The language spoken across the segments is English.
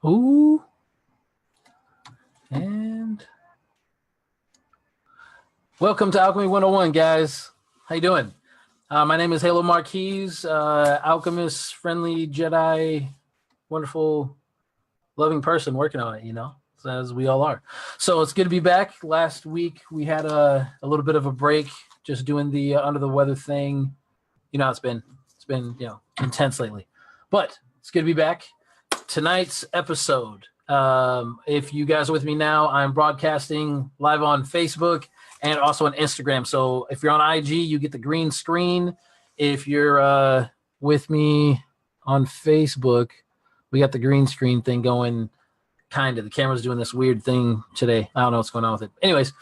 Ooh. And welcome to Alchemy 101, guys. How you doing? My name is Halo Marquise, alchemist, friendly Jedi, wonderful, loving person working on it, as we all are. So it's good to be back. Last week we had a little bit of a break, just doing the under the weather thing. It's been intense lately, but it's good to be back. Tonight's episode, if you guys are with me now, I'm broadcasting live on Facebook and also on Instagram. So if you're on IG, you get the green screen. If you're with me on Facebook, we got the green screen thing going. Kind of. The camera's doing this weird thing today. I don't know what's going on with it. Anyways,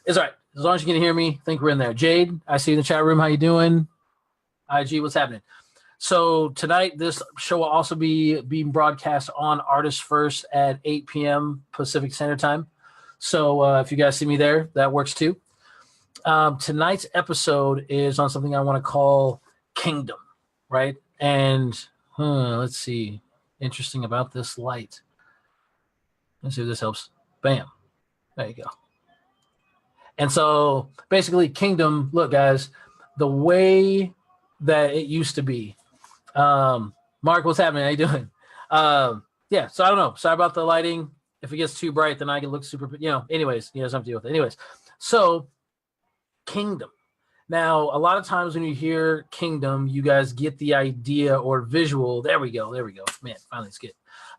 it's all right. As long as you can hear me, I think we're in there. Jade, I see you in the chat room. How you doing? IG, what's happening? So tonight, this show will also be being broadcast on Artists First at 8 p.m. Pacific Standard Time. So if you guys see me there, that works too. Tonight's episode is on something I want to call Kingdom, right? And let's see. Interesting about this light. Let's see if this helps. Bam. There you go. And so basically Kingdom, look, guys, the way that it used to be. Mark, what's happening? How you doing? Yeah, so I don't know. Sorry about the lighting. If it gets too bright, then I can look super, anyways, something to deal with it. Anyways, so Kingdom. Now, a lot of times when you hear Kingdom, you guys get the idea or visual. There we go. Man, finally it's good.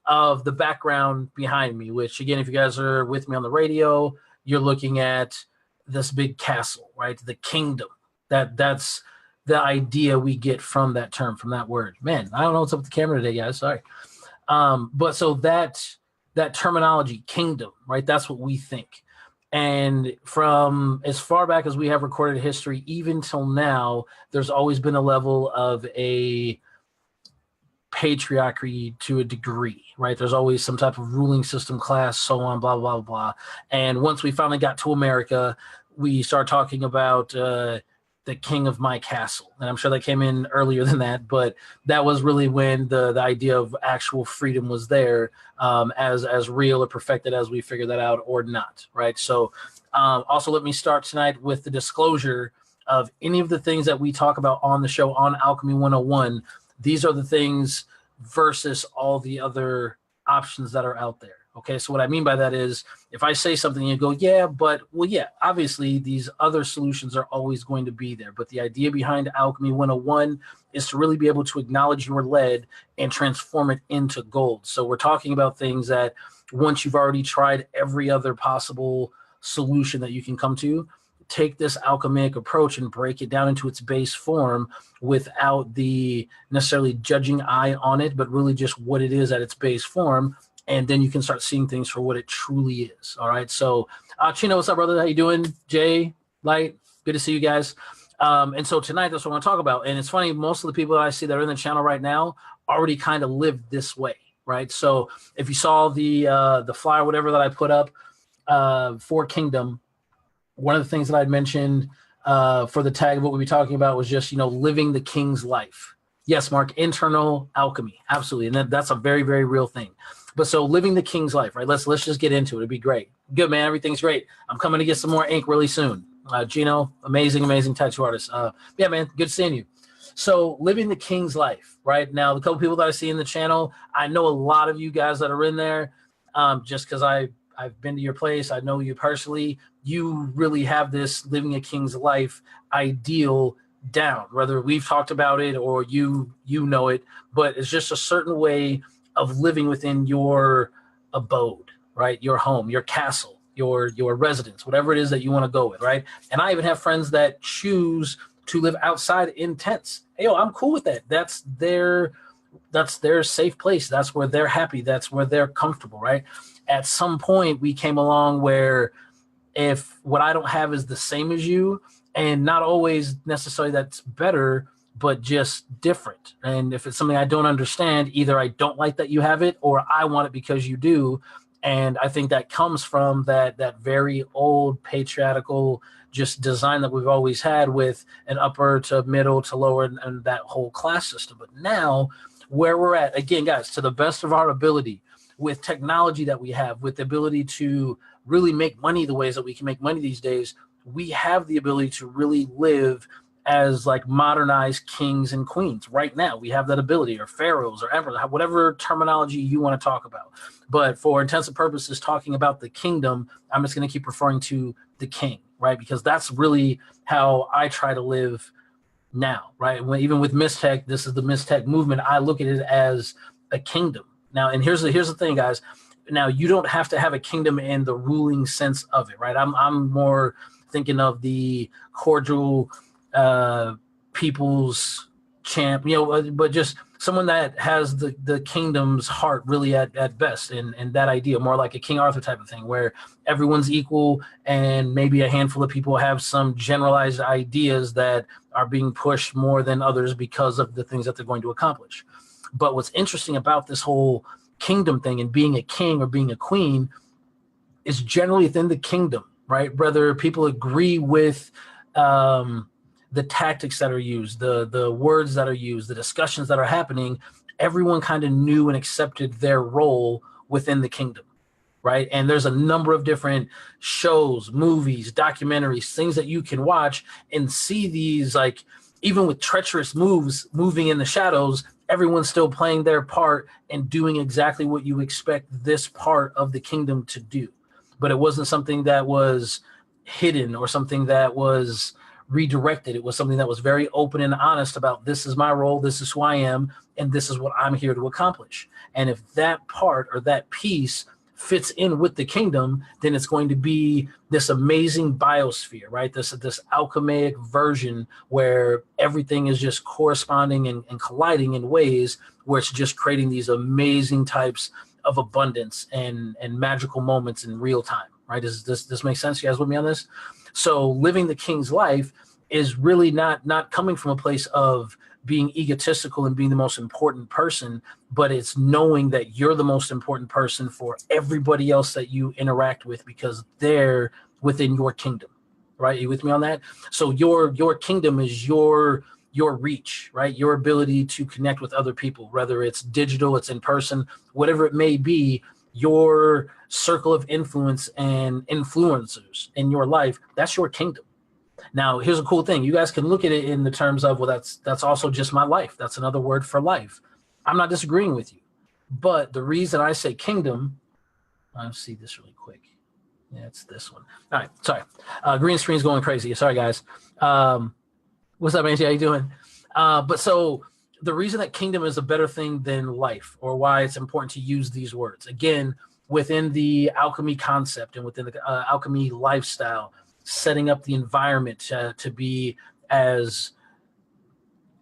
Of the background behind me, which again, if you guys are with me on the radio, you're looking at this big castle, right? The kingdom. That's the idea we get from that term, from that word. Man, I don't know what's up with the camera today, guys. Sorry. But so that terminology, kingdom, right? That's what we think. And from as far back as we have recorded history, even till now, there's always been a level of a patriarchy to a degree, right? There's always some type of ruling system, class, so on, blah, blah, blah. And once we finally got to America, we started talking about the king of my castle. And I'm sure that came in earlier than that, but that was really when the idea of actual freedom was there, as real or perfected as we figured that out or not, right? So also let me start tonight with the disclosure of any of the things that we talk about on the show on Alchemy 101. These are the things versus all the other options that are out there. Okay, so what I mean by that is if I say something, you go, yeah, but, well, yeah, obviously these other solutions are always going to be there. But the idea behind Alchemy 101 is to really be able to acknowledge your lead and transform it into gold. So we're talking about things that once you've already tried every other possible solution that you can come to, take this alchemic approach and break it down into its base form without the necessarily judging eye on it, but really just what it is at its base form. And then you can start seeing things for what it truly is. All right. So, Chino, what's up, brother? How you doing? Jay, Light, good to see you guys. And so tonight, that's what I want to talk about. And it's funny, most of the people that I see that are in the channel right now already kind of live this way, right? So if you saw the flyer, whatever that I put up for Kingdom, one of the things that I'd mentioned for the tag of what we'd be talking about was just, living the king's life. Yes, Mark, internal alchemy. Absolutely. And that's a very, very real thing. But so living the king's life, right? Let's just get into it. It'd be great. Good, man. Everything's great. I'm coming to get some more ink really soon. Gino, amazing tattoo artist. Yeah, man, good seeing you. So living the king's life, right? Now, the couple people that I see in the channel, I know a lot of you guys that are in there just because I've been to your place. I know you personally. You really have this living a king's life ideal down, whether we've talked about it or you know it, but it's just a certain way of living within your abode, right? Your home, your castle, your residence, whatever it is that you want to go with, right? And I even have friends that choose to live outside in tents. Hey, I'm cool with that. That's their safe place. That's where they're happy. That's where they're comfortable, right? At some point, we came along where if what I don't have is the same as you, and not always necessarily that's better, but just different. And if it's something I don't understand, either I don't like that you have it or I want it because you do. And I think that comes from that very old patriarchal just design that we've always had with an upper to middle to lower and that whole class system. But now where we're at, again, guys, to the best of our ability, with technology that we have, with the ability to really make money the ways that we can make money these days, we have the ability to really live as like modernized kings and queens right now. We have that ability, or pharaohs, or emperors, whatever terminology you want to talk about. But for intensive purposes, talking about the kingdom, I'm just going to keep referring to the king, right? Because that's really how I try to live now, right? Even with Mystech, this is the Mystech movement. I look at it as a kingdom. Now, and here's the thing, guys. Now, you don't have to have a kingdom in the ruling sense of it, right? I'm more thinking of the cordial people's champ, but just someone that has the kingdom's heart really at best, and that idea, more like a King Arthur type of thing, where everyone's equal and maybe a handful of people have some generalized ideas that are being pushed more than others because of the things that they're going to accomplish. But what's interesting about this whole kingdom thing and being a king or being a queen is generally within the kingdom, right? Whether people agree with the tactics that are used, the words that are used, the discussions that are happening, everyone kind of knew and accepted their role within the kingdom, right? And there's a number of different shows, movies, documentaries, things that you can watch and see these, like, even with treacherous moves moving in the shadows, everyone's still playing their part and doing exactly what you expect this part of the kingdom to do. But it wasn't something that was hidden or something that was redirected. It was something that was very open and honest about, this is my role, this is who I am, and this is what I'm here to accomplish. And if that part or that piece fits in with the kingdom, then it's going to be this amazing biosphere, right? This alchemic version where everything is just corresponding and colliding in ways where it's just creating these amazing types of abundance and magical moments in real time, right? Does this make sense? You guys with me on this? So living the king's life is really not coming from a place of being egotistical and being the most important person, but it's knowing that you're the most important person for everybody else that you interact with, because they're within your kingdom, right? You with me on that? So your kingdom is your reach, right? Your ability to connect with other people, whether it's digital, it's in person, whatever it may be, your circle of influence and influencers in your life, that's your kingdom. Now, here's a cool thing. You guys can look at it in the terms of, well, that's also just my life. That's another word for life. I'm not disagreeing with you. But the reason I say kingdom, I'll see this really quick. Yeah, it's this one. All right, sorry. Green screen's going crazy. Sorry, guys. What's up, Angie? How you doing? But so the reason that kingdom is a better thing than life, or why it's important to use these words, again, within the alchemy concept and within the alchemy lifestyle, setting up the environment to be as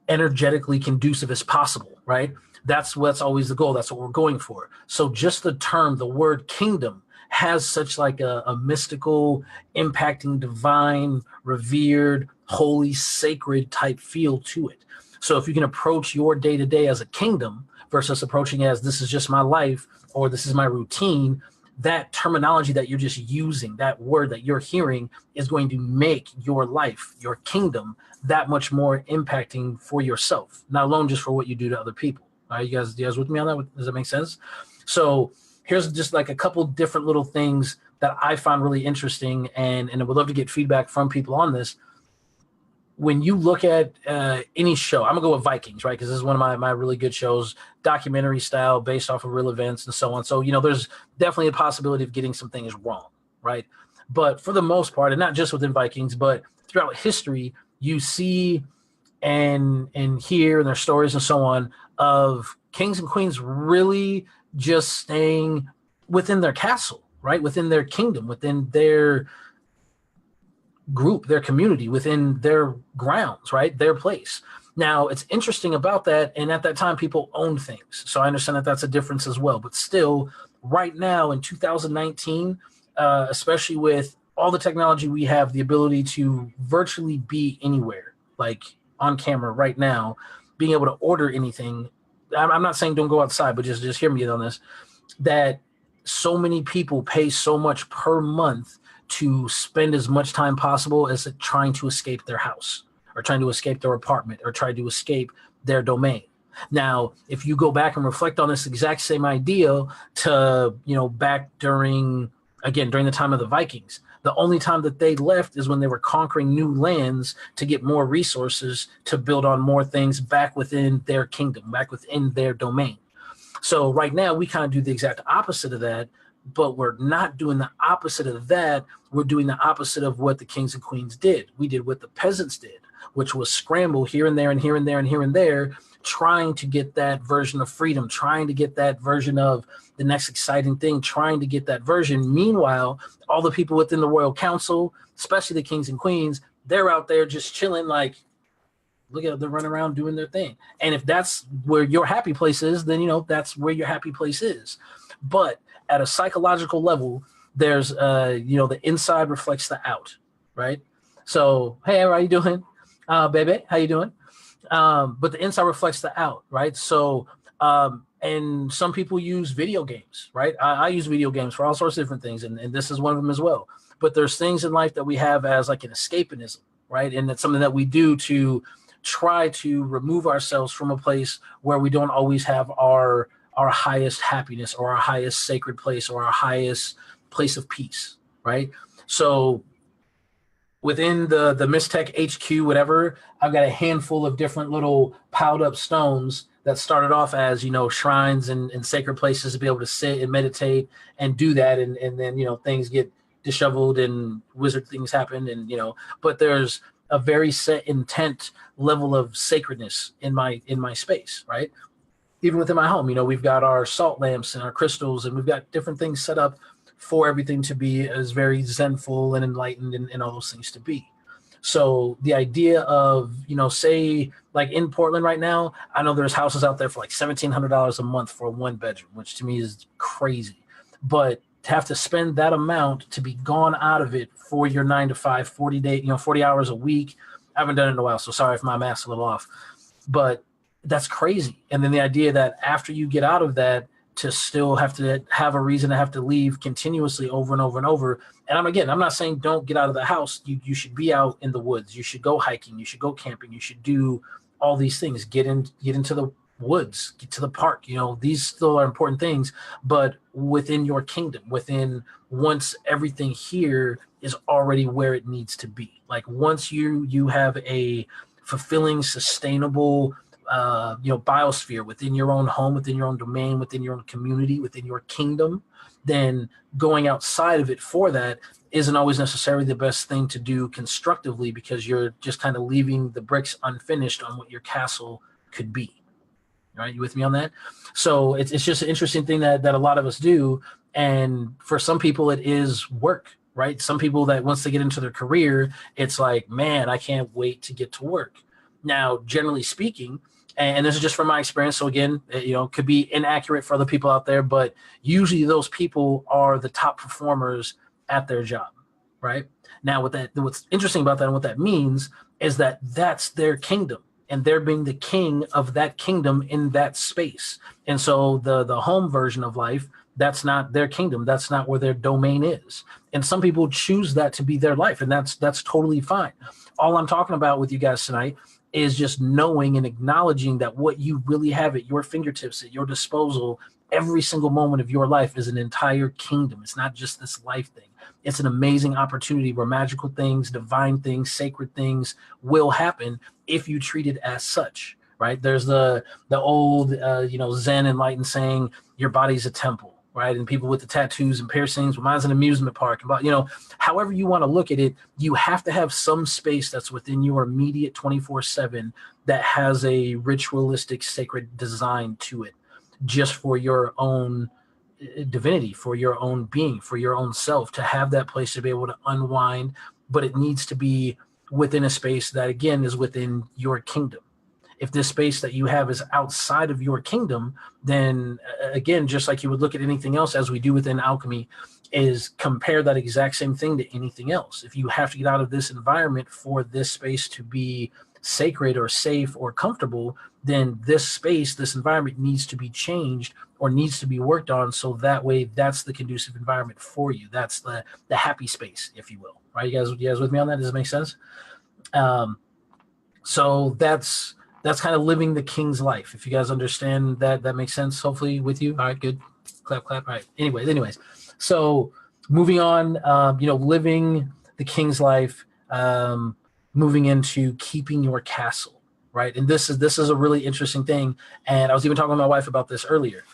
energetically conducive as possible, right? That's what's always the goal. That's what we're going for. So just the term, the word kingdom, has such like a mystical, impacting, divine, revered, holy, sacred type feel to it. So if you can approach your day-to-day as a kingdom versus approaching as, this is just my life or this is my routine, that terminology that you're just using, that word that you're hearing, is going to make your life, your kingdom, that much more impacting for yourself, not alone just for what you do to other people. All right, you guys with me on that? Does that make sense? So here's just like a couple different little things that I found really interesting, and I would love to get feedback from people on this. When you look at any show, I'm gonna go with Vikings, right? Because this is one of my really good shows, documentary style, based off of real events and so on. So, there's definitely a possibility of getting some things wrong, right? But for the most part, and not just within Vikings, but throughout history, you see and hear in their stories and so on of kings and queens really just staying within their castle, right? Within their kingdom, within their group, their community, within their grounds, right? Their place. Now, it's interesting about that, and at that time, people owned things. So I understand that that's a difference as well. But still, right now in 2019, especially with all the technology we have, the ability to virtually be anywhere, like on camera right now, being able to order anything. I'm not saying don't go outside, but just hear me on this, that so many people pay so much per month to spend as much time possible as trying to escape their house or trying to escape their apartment or try to escape their domain. Now, if you go back and reflect on this exact same idea to, back during the time of the Vikings, the only time that they left is when they were conquering new lands to get more resources to build on more things back within their kingdom, back within their domain. So right now we kind of do the exact opposite of that, but we're not doing the opposite of that. We're doing the opposite of what the kings and queens did. We did what the peasants did, which was scramble here and there and here and there and here and there, trying to get that version of freedom, trying to get that version of the next exciting thing, trying to get that version. Meanwhile, all the people within the royal council, especially the kings and queens, they're out there just chilling, like, look at them running around doing their thing. And if that's where your happy place is, then, that's where your happy place is. But at a psychological level, there's, the inside reflects the out, right? So, hey, how are you doing? Baby, how you doing? But the inside reflects the out, right? So, and some people use video games, right? I use video games for all sorts of different things, and this is one of them as well. But there's things in life that we have as like an escapism, right? And it's something that we do to try to remove ourselves from a place where we don't always have our highest happiness or our highest sacred place or our highest place of peace, right? So within the Mistech HQ, whatever, I've got a handful of different little piled up stones that started off as, shrines and sacred places to be able to sit and meditate and do that. And then, things get disheveled and wizard things happen. And, but there's a very set intent level of sacredness in my space, right? Even within my home, we've got our salt lamps and our crystals, and we've got different things set up for everything to be as very zenful and enlightened and all those things to be. So the idea of, say like in Portland right now, I know there's houses out there for like $1,700 a month for a 1-bedroom, which to me is crazy. But to have to spend that amount to be gone out of it for your 9 to 5, 40 hours a week. I haven't done it in a while, so sorry if my math's a little off, but that's crazy. And then the idea that after you get out of that, to still have to have a reason to have to leave continuously over and over and over. And I'm not saying don't get out of the house. You should be out in the woods. You should go hiking. You should go camping. You should do all these things. Get into the woods, get to the park. These still are important things, but within your kingdom, once everything here is already where it needs to be. Like once you have a fulfilling, sustainable biosphere within your own home, within your own domain, within your own community, within your kingdom, then going outside of it for that isn't always necessarily the best thing to do constructively, because you're just kind of leaving the bricks unfinished on what your castle could be. All right, you with me on that? So it's just an interesting thing that a lot of us do. And for some people, it is work, right? Some people that once they get into their career, it's like, man, I can't wait to get to work. Now, generally speaking, and this is just from my experience, so again, could be inaccurate for other people out there, but usually those people are the top performers at their job, right? Now, what's interesting about that and what that means is that that's their kingdom, and they're being the king of that kingdom in that space. And so the home version of life, that's not their kingdom. That's not where their domain is. And some people choose that to be their life, and that's totally fine. All I'm talking about with you guys tonight is just knowing and acknowledging that what you really have at your fingertips, at your disposal, every single moment of your life is an entire kingdom. It's not just this life thing. It's an amazing opportunity where magical things, divine things, sacred things will happen if you treat it as such, right? There's the old, Zen enlightened saying, your body's a temple, right? And people with the tattoos and piercings, well, mine's an amusement park. But, however you want to look at it, you have to have some space that's within your immediate 24/7 that has a ritualistic, sacred design to it, just for your own divinity, for your own being, for your own self, to have that place to be able to unwind. But it needs to be within a space that, again, is within your kingdom. If this space that you have is outside of your kingdom, then again, just like you would look at anything else, as we do within alchemy, is compare that exact same thing to anything else. If you have to get out of this environment for this space to be sacred or safe or comfortable, then this space, this environment needs to be changed or needs to be worked on, so that way that's the conducive environment for you. That's the happy space, if you will. Right? You guys with me on that? Does it make sense? So that's that's kind of living the king's life. If you guys understand that, that makes sense, hopefully, with you. All right, good. Clap, clap. All right. Anyways. So moving on, living the king's life, moving into keeping your castle, right? And this is a really interesting thing. And I was even talking with my wife about this earlier.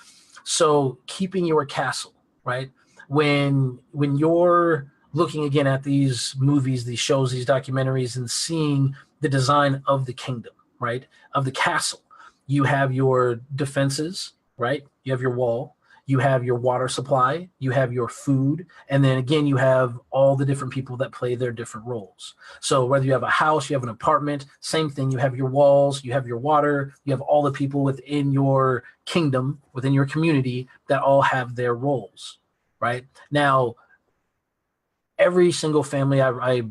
So keeping your castle, right? When you're looking again at these movies, these shows, these documentaries, and seeing the design of the kingdom, right? Of the castle. You have your defenses, right? You have your wall, you have your water supply, you have your food, and then again, you have all the different people that play their different roles. So whether you have a house, you have an apartment, same thing, you have your walls, you have your water, you have all the people within your kingdom, within your community that all have their roles, right? Now, every single family I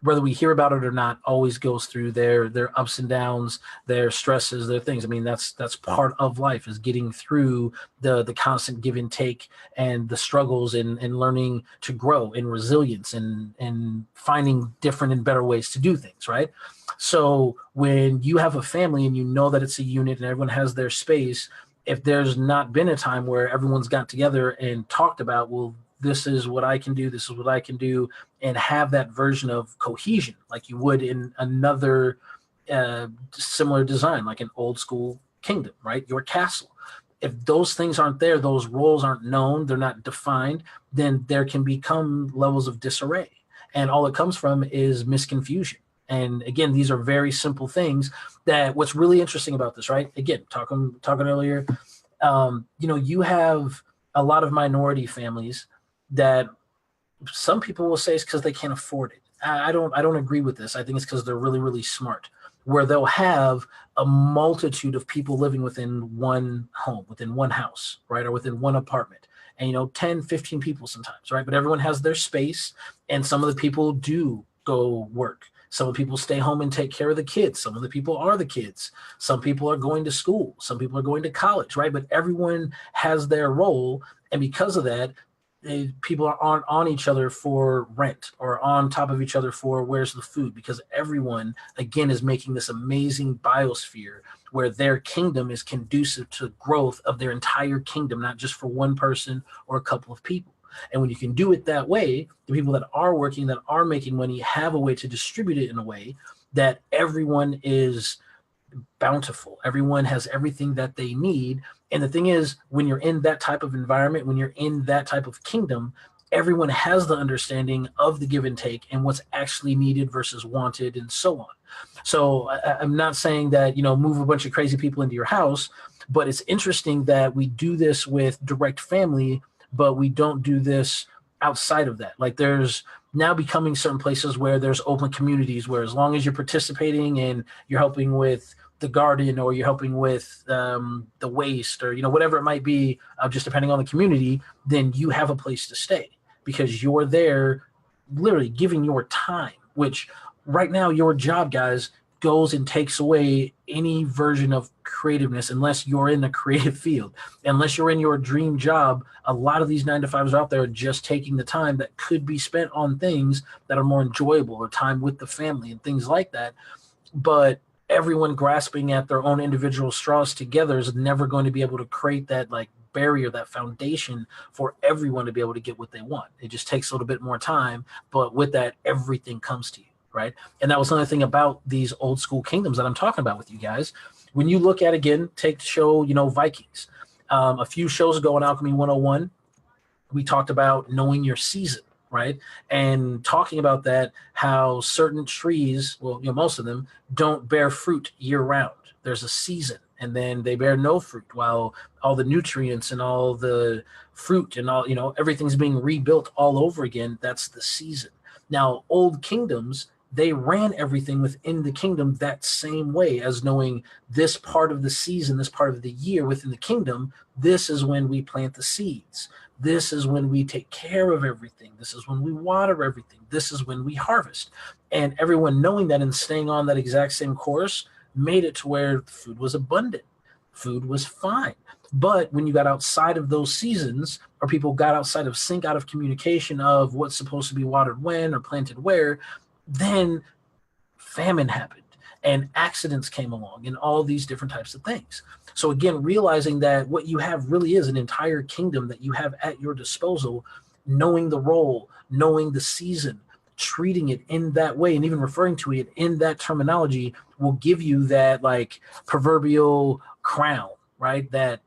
whether we hear about it or not, always goes through their ups and downs, their stresses, their things. I mean, that's part of life, is getting through the constant give and take and the struggles and learning to grow in resilience and finding different and better ways to do things, right? So when you have a family and you know that it's a unit and everyone has their space, if there's not been a time where everyone's got together and talked about, well, this is what I can do, this is what I can do, and have that version of cohesion like you would in another similar design, like an old school kingdom, right? Your castle. If those things aren't there, those roles aren't known, they're not defined, then there can become levels of disarray. And all it comes from is misconfusion. And again, these are very simple things that what's really interesting about this, right? Again, talking earlier, you have a lot of minority families that some people will say it's because they can't afford it. I don't agree with this. I think it's because they're really, really smart, where they'll have a multitude of people living within one home, within one house, right? Or within one apartment. And, 10, 15 people sometimes, right? But everyone has their space, and some of the people do go work. Some of the people stay home and take care of the kids. Some of the people are the kids. Some people are going to school. Some people are going to college, right? But everyone has their role. And because of that, people aren't on each other for rent or on top of each other for where's the food, because everyone, again, is making this amazing biosphere where their kingdom is conducive to growth of their entire kingdom, not just for one person or a couple of people. And when you can do it that way, the people that are working, that are making money, have a way to distribute it in a way that everyone is bountiful. Everyone has everything that they need. And the thing is, when you're in that type of environment, when you're in that type of kingdom, everyone has the understanding of the give and take and what's actually needed versus wanted and so on. So I'm not saying that, move a bunch of crazy people into your house, but it's interesting that we do this with direct family, but we don't do this outside of that. Like, there's now becoming certain places where there's open communities where as long as you're participating and you're helping with the garden or you're helping with the waste or, whatever it might be, just depending on the community, then you have a place to stay because you're there literally giving your time, which right now your job, guys, goes and takes away any version of creativeness unless you're in the creative field. Unless you're in your dream job, a lot of these 9-to-5s are out there just taking the time that could be spent on things that are more enjoyable or time with the family and things like that. But everyone grasping at their own individual straws together is never going to be able to create that barrier, that foundation for everyone to be able to get what they want. It just takes a little bit more time, but with that, everything comes to you, right? And that was another thing about these old school kingdoms that I'm talking about with you guys. When you look at, again, take the show, Vikings. A few shows ago on Alchemy 101, we talked about knowing your season, right? And talking about that, how certain trees, well, most of them don't bear fruit year round. There's a season, and then they bear no fruit while all the nutrients and all the fruit and all, everything's being rebuilt all over again. That's the season. Now, old kingdoms, they ran everything within the kingdom that same way, as knowing this part of the season, this part of the year within the kingdom, this is when we plant the seeds. This is when we take care of everything. This is when we water everything. This is when we harvest. And everyone knowing that and staying on that exact same course made it to where food was abundant. Food was fine. But when you got outside of those seasons, or people got outside of sync, out of communication of what's supposed to be watered when or planted where, then famine happened. and accidents came along and all these different types of things. So again, realizing that what you have really is an entire kingdom that you have at your disposal, knowing the role, knowing the season, treating it in that way, and even referring to it in that terminology will give you that like proverbial crown, right? That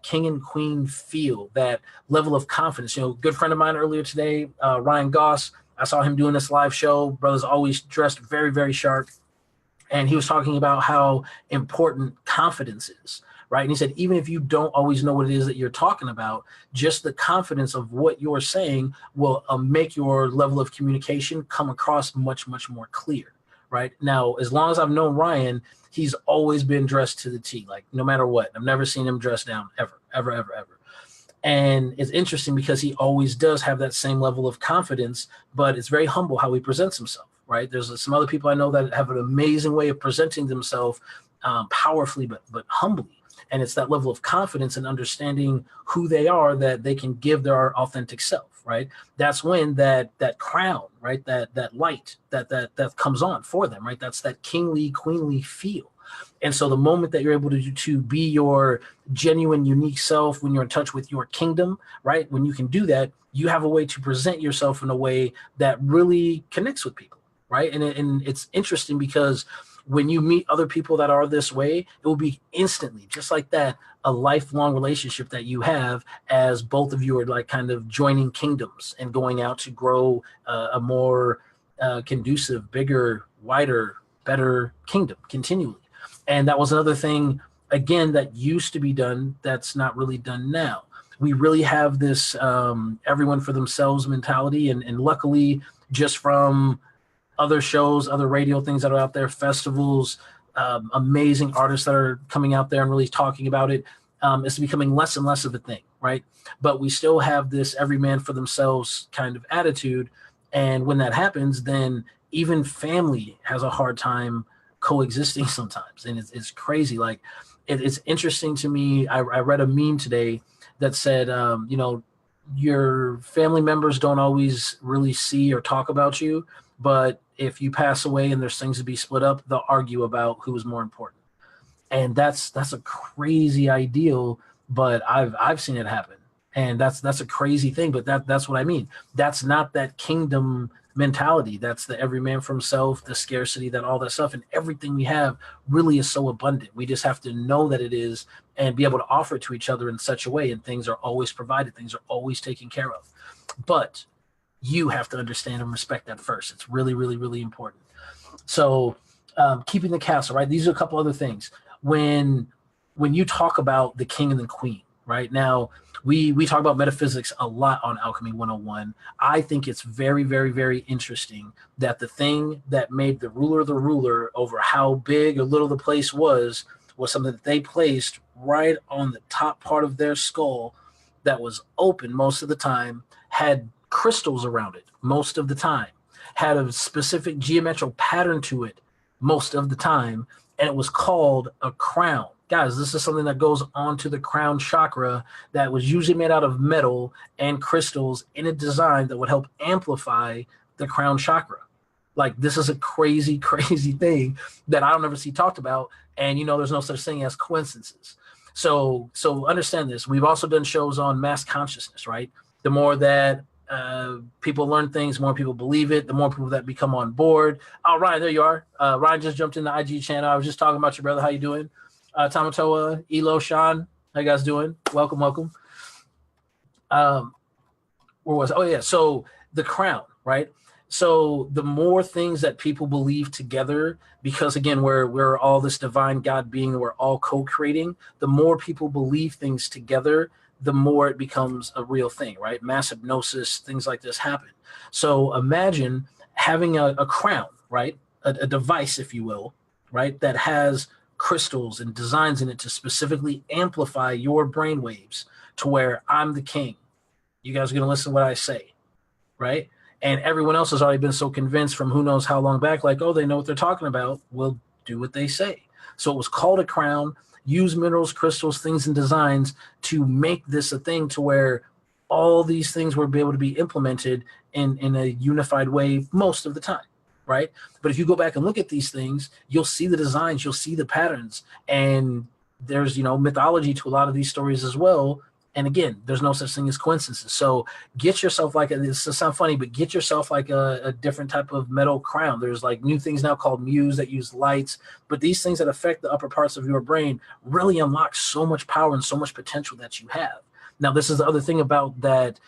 king and queen feel, that level of confidence. You know, good friend of mine earlier today, Ryan Goss, I saw him doing this live show. Brother's always dressed very, very sharp. And he was talking about how important confidence is, right? And he said, even if you don't always know what it is that you're talking about, just the confidence of what you're saying will make your level of communication come across much, much more clear, right? Now, as long as I've known Ryan, he's always been dressed to the T, like no matter what. I've never seen him dressed down ever, ever, ever, ever. And it's interesting because he always does have that same level of confidence, but it's very humble how he presents himself, right? There's some other people I know that have an amazing way of presenting themselves powerfully, but humbly. And it's that level of confidence and understanding who they are that they can give their authentic self, right? That's when that crown, right? That light that comes on for them, right? That's that kingly, queenly feel. And so the moment that you're able to be your genuine, unique self, when you're in touch with your kingdom, right? When you can do that, you have a way to present yourself in a way that really connects with people, right? And it's interesting because when you meet other people that are this way, it will be instantly, just like that, a lifelong relationship that you have as both of you are like kind of joining kingdoms and going out to grow a more conducive, bigger, wider, better kingdom continually. And that was another thing, again, that used to be done that's not really done now. We really have this everyone for themselves mentality. And luckily, just from other shows, other radio things that are out there, festivals, amazing artists that are coming out there and really talking about it, it's becoming less and less of a thing, right? But we still have this every man for themselves kind of attitude. And when that happens, then even family has a hard time coexisting sometimes. And it's crazy. Like it's interesting to me. I read a meme today that said, your family members don't always really see or talk about you, but if you pass away and there's things to be split up, they'll argue about who is more important. And that's a crazy ideal, but I've seen it happen. And that's a crazy thing, but that's what I mean. That's not that kingdom mentality. That's the every man for himself, the scarcity, that all that stuff, and everything we have really is so abundant. We just have to know that it is and be able to offer it to each other in such a way, and things are always provided, things are always taken care of. But you have to understand and respect that first. It's really, really, really important. So keeping the castle, right? These are a couple other things. When you talk about the king and the queen, right? Now, we talk about metaphysics a lot on Alchemy 101. I think it's very, very, very interesting that the thing that made the ruler over how big or little the place was something that they placed right on the top part of their skull that was open most of the time, had crystals around it most of the time, had a specific geometrical pattern to it most of the time, and it was called a crown. Guys, this is something that goes onto the crown chakra that was usually made out of metal and crystals in a design that would help amplify the crown chakra. Like, this is a crazy, crazy thing that I don't ever see talked about. And, there's no such thing as coincidences. So understand this. We've also done shows on mass consciousness, right? The more that people learn things, the more people believe it, the more people that become on board. Oh, Ryan, there you are. Ryan just jumped in the IG channel. I was just talking about you, brother. How you doing? Tamatoa, Elo, Sean, how you guys doing? Welcome. Where was I? Oh, yeah. So the crown, right? So the more things that people believe together, because again, we're all this divine God being, we're all co-creating, the more people believe things together, the more it becomes a real thing, right? Mass hypnosis, things like this happen. So imagine having a crown, right? A device, if you will, right? That has crystals and designs in it to specifically amplify your brain waves to where I'm the king. You guys are going to listen to what I say, right? And everyone else has already been so convinced from who knows how long back, like, oh, they know what they're talking about. We'll do what they say. So it was called a crown, use minerals, crystals, things, and designs to make this a thing to where all these things were able to be implemented in a unified way most of the time, right? But if you go back and look at these things, you'll see the designs, you'll see the patterns, and there's, mythology to a lot of these stories as well. And again, there's no such thing as coincidences. So get yourself this will sound funny, but get yourself like a different type of metal crown. There's like new things now called muse that use lights, but these things that affect the upper parts of your brain really unlock so much power and so much potential that you have. Now, this is the other thing about that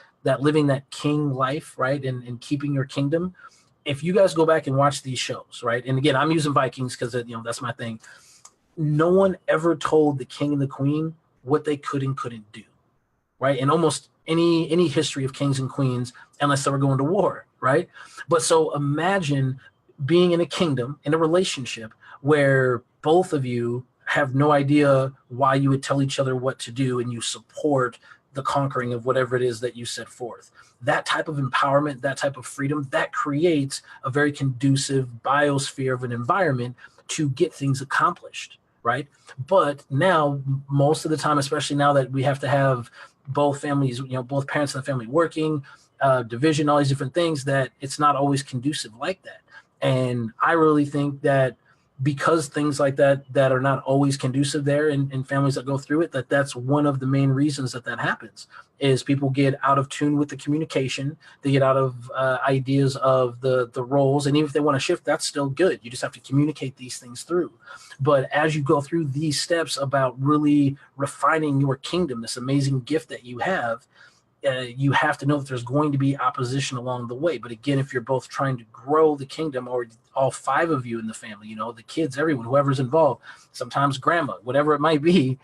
living that king life, right? And keeping your kingdom. If you guys go back and watch these shows, right? And again, I'm using Vikings because, that's my thing. No one ever told the king and the queen what they could and couldn't do. Right, in almost any history of kings and queens, unless they were going to war, right? But so imagine being in a kingdom, in a relationship where both of you have no idea why you would tell each other what to do, and you support the conquering of whatever it is that you set forth. That type of empowerment, that type of freedom, that creates a very conducive biosphere of an environment to get things accomplished, right? But now, most of the time, especially now that we have to have both families, both parents in the family working, division, all these different things, that it's not always conducive like that. And I really think that because things like that are not always conducive there in families that go through it, that's one of the main reasons that happens, is people get out of tune with the communication. They get out of ideas of the roles. And even if they want to shift, that's still good. You just have to communicate these things through. But as you go through these steps about really refining your kingdom, this amazing gift that you have to know that there's going to be opposition along the way. But again, if you're both trying to grow the kingdom, or all five of you in the family, the kids, everyone, whoever's involved, sometimes grandma, whatever it might be,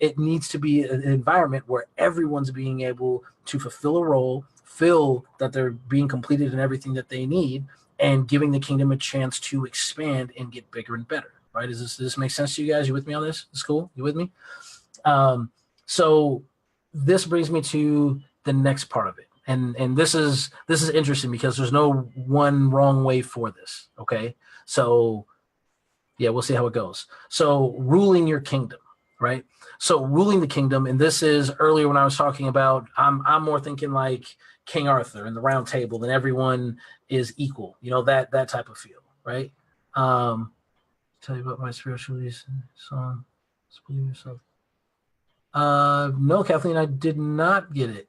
it needs to be an environment where everyone's being able to fulfill a role, feel that they're being completed in everything that they need, and giving the kingdom a chance to expand and get bigger and better. Right? Does this make sense to you guys? You with me on this? It's cool. You with me? So this brings me to the next part of it. And this is interesting because there's no one wrong way for this. Okay. So yeah, we'll see how it goes. So ruling your kingdom, right? So ruling the kingdom, and this is earlier when I was talking about, I'm more thinking like King Arthur and the Round Table, and everyone is equal, that type of feel, right? Tell you about my spiritual song. Believe yourself. No, Kathleen, I did not get it.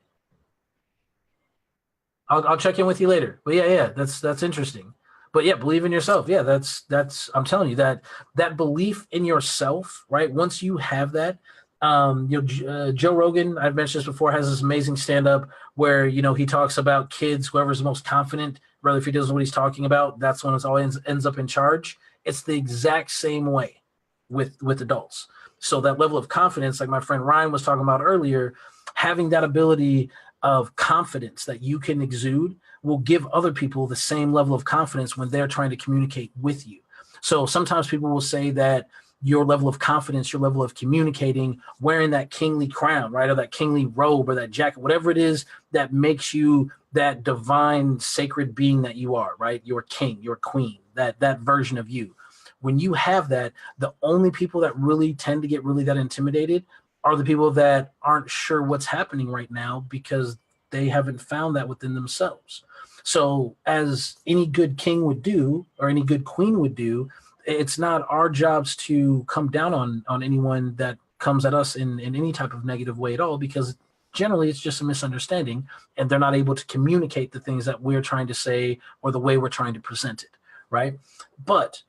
I'll check in with you later. But yeah, that's interesting. But yeah, believe in yourself. Yeah, that's I'm telling you that belief in yourself, right? Once you have that, Joe Rogan, I've mentioned this before, has this amazing stand-up where he talks about kids, whoever's the most confident, rather if he doesn't know what he's talking about, that's when it always ends up in charge. It's the exact same way with adults. So that level of confidence, like my friend Ryan was talking about earlier, having that ability of confidence that you can exude will give other people the same level of confidence when they're trying to communicate with you. So sometimes people will say that your level of confidence, your level of communicating, wearing that kingly crown, right, or that kingly robe or that jacket, whatever it is that makes you that divine sacred being that you are, right? Your king, your queen, that version of you. When you have that, the only people that really tend to get really that intimidated are the people that aren't sure what's happening right now because they haven't found that within themselves. So as any good king would do, or any good queen would do, it's not our jobs to come down on anyone that comes at us in any type of negative way at all, because generally it's just a misunderstanding and they're not able to communicate the things that we're trying to say or the way we're trying to present it, right? But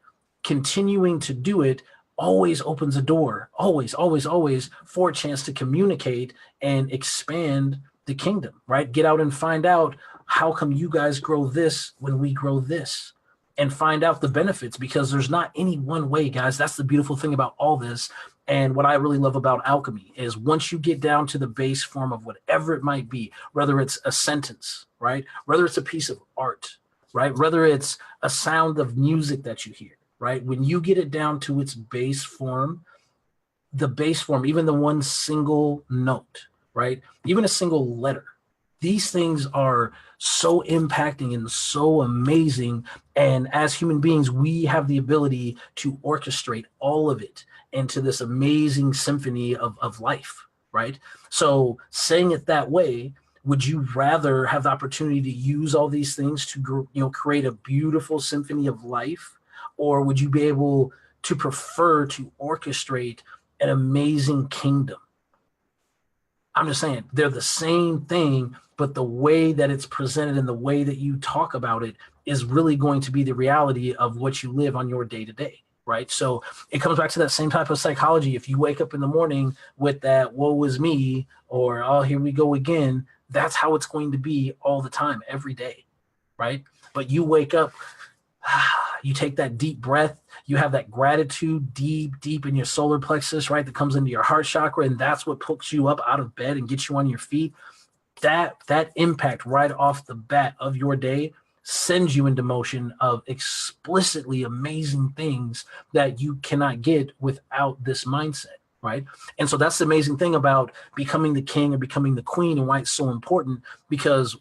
continuing to do it always opens a door, always for a chance to communicate and expand the kingdom, right? Get out and find out, how come you guys grow this when we grow this? And find out the benefits, because there's not any one way, guys. That's the beautiful thing about all this. And what I really love about alchemy is once you get down to the base form of whatever it might be, whether it's a sentence, right? Whether it's a piece of art, right? Whether it's a sound of music that you hear, right? When you get it down to its base form, the base form, even the one single note, right? Even a single letter, these things are so impacting and so amazing. And as human beings, we have the ability to orchestrate all of it into this amazing symphony of life, right? So saying it that way, Would you rather have the opportunity to use all these things to, create a beautiful symphony of life, or would you be able to prefer to orchestrate an amazing kingdom? I'm just saying they're the same thing, but the way that it's presented and the way that you talk about it is really going to be the reality of what you live on your day to day. Right. So it comes back to that same type of psychology. If you wake up in the morning with that woe is me, or oh, here we go again, that's how it's going to be all the time, every day. Right. But you wake up, you take that deep breath, you have that gratitude deep in your solar plexus, right, that comes into your heart chakra, and that's what pulls you up out of bed and gets you on your feet. That impact right off the bat of your day sends you into motion of explicitly amazing things that you cannot get without this mindset, right? And so that's the amazing thing about becoming the king or becoming the queen, and why it's so important. Because,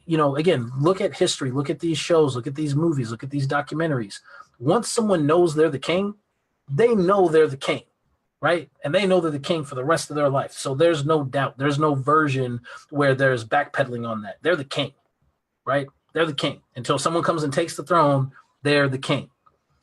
again, look at history, look at these shows, look at these movies, look at these documentaries. Once someone knows they're the king, they know they're the king, right? And they know they're the king for the rest of their life. So there's no doubt, there's no version where there's backpedaling on that. They're the king, right? They're the king. Until someone comes and takes the throne, they're the king.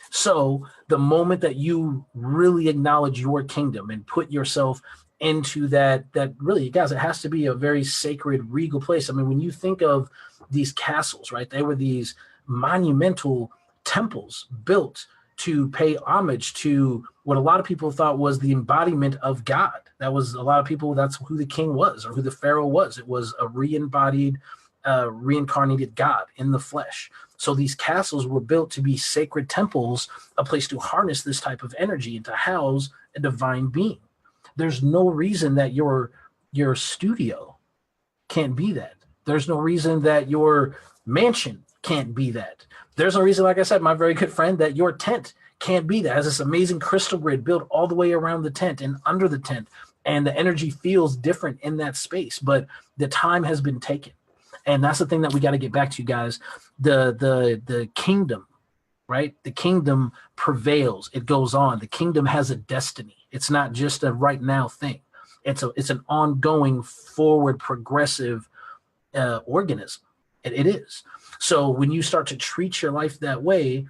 So the moment that you really acknowledge your kingdom and put yourself into that really, guys, it has to be a very sacred, regal place. I mean, when you think of these castles, right, they were these monumental temples built to pay homage to what a lot of people thought was the embodiment of God. That was a lot of people, that's who the king was, or who the pharaoh was. It was a reincarnated God in the flesh. So these castles were built to be sacred temples, a place to harness this type of energy and to house a divine being. There's no reason that your studio can't be that. There's no reason that your mansion can't be that. There's no reason, like I said, my very good friend, that your tent can't be that. It has this amazing crystal grid built all the way around the tent and under the tent, and the energy feels different in that space, but the time has been taken. And that's the thing that we got to get back to, guys. The kingdom, right? The kingdom prevails. It goes on. The kingdom has a destiny. It's not just a right now thing. It's an ongoing, forward, progressive organism. It is. So when you start to treat your life that way,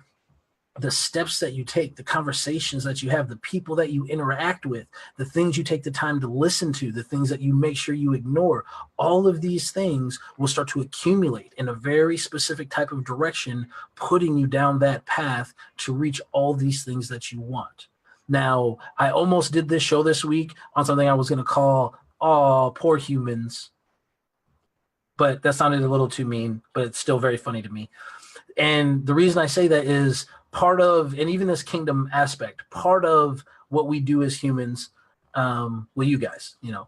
the steps that you take, the conversations that you have, the people that you interact with, the things you take the time to listen to, the things that you make sure you ignore, all of these things will start to accumulate in a very specific type of direction, putting you down that path to reach all these things that you want. Now, I almost did this show this week on something I was going to call, "Oh, poor humans," but that sounded a little too mean, but it's still very funny to me. And the reason I say that is part of, and even this kingdom aspect, part of what we do as humans, you guys, you know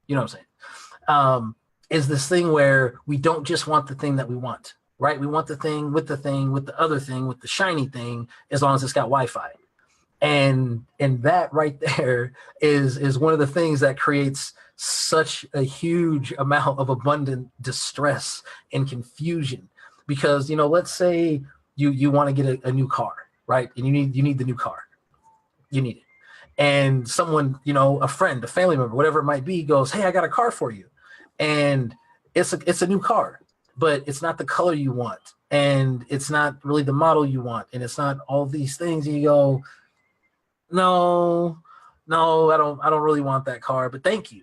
what I'm saying, is this thing where we don't just want the thing that we want, right? We want the thing with the other thing, with the shiny thing, as long as it's got Wi-Fi. And that right there is one of the things that creates such a huge amount of abundant distress and confusion. Because, let's say you want to get a new car, right? And you need the new car. You need it. And someone, a friend, a family member, whatever it might be, goes, "Hey, I got a car for you." And it's a new car, but it's not the color you want. And it's not really the model you want. And it's not all these things. And you go, no, I don't really want that car, but thank you.